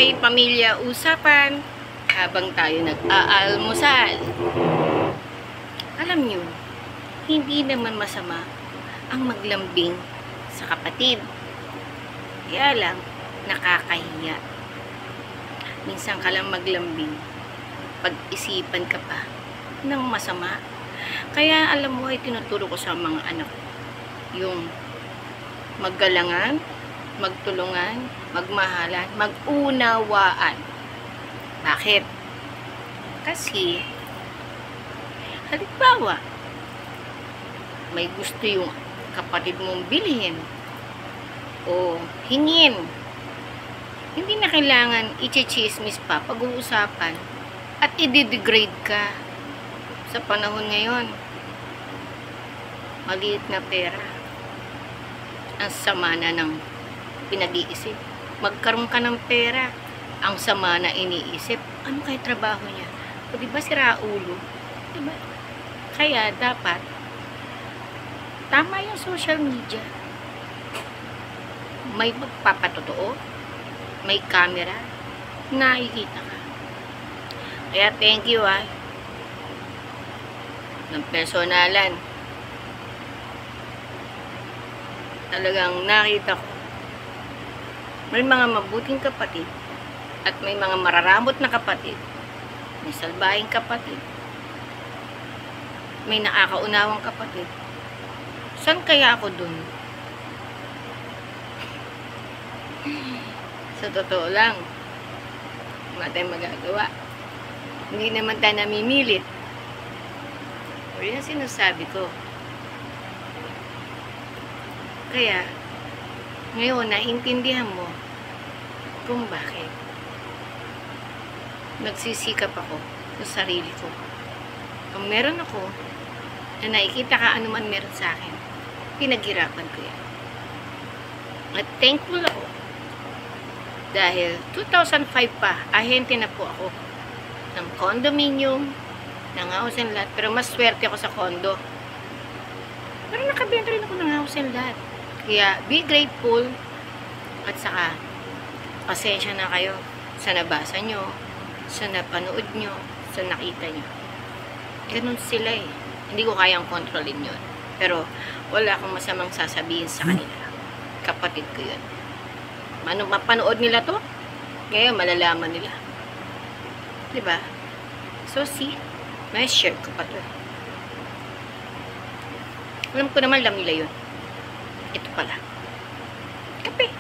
Bahay Pamilya Usapan habang tayo nag-aalmusal. Alam nyo, hindi naman masama ang maglambing sa kapatid. Kaya lang, nakakahiya. Minsan ka lang maglambing, pag-isipan ka pa ng masama. Kaya alam mo ay tinuturo ko sa mga anak ko, yung maggalangan, magtulungan, magmahalan, magunawaan. Bakit? Kasi, halimbawa, may gusto yung kapatid mong bilhin o hingin. Hindi na kailangan i-chismis pa, pag-uusapan at i-degrade ka. Sa panahon ngayon, maliit na pera, ang sama na ng pinag-iisip. Magkaroon ka ng pera, ang sama na iniisip. Ano kaya trabaho niya? O diba sira ulo? Diba? Kaya dapat tama yung social media. May magpapatotoo, may camera, nakikita ka. Kaya thank you ng personalan. Talagang nakita ko may mga mabuting kapatid at may mga mararamot na kapatid, may salbahing kapatid, may nakakaunawang kapatid. Saan kaya ako dun? Sa totoo lang, wala tayong magagawa. Hindi naman tayo namimilit. O yan sinasabi ko. Kaya, ngayon, naintindihan mo kung bakit nagsisikap ako sa sarili ko. Kung meron ako, na nakikita ka anuman meron sa akin, pinaghirapan ko yan. At thankful ako. Dahil 2005 pa, ahente na po ako ng condominium, ng house and lot. Pero mas swerte ako sa condo. Pero nakabenta rin ako ng house and lot. Kaya, be grateful. At saka, pasensya na kayo sa nabasa nyo, sa napanood nyo, sa nakita nyo. Ganun sila eh. Hindi ko kayang kontrolin yun. Pero, wala akong masamang sasabihin sa kanila. Kapatid ko yun. Mapanood nila to, ngayon malalaman nila. Diba? So, see, may share ko pa to. Alam ko naman lang nila yun. Ito pala. Kape.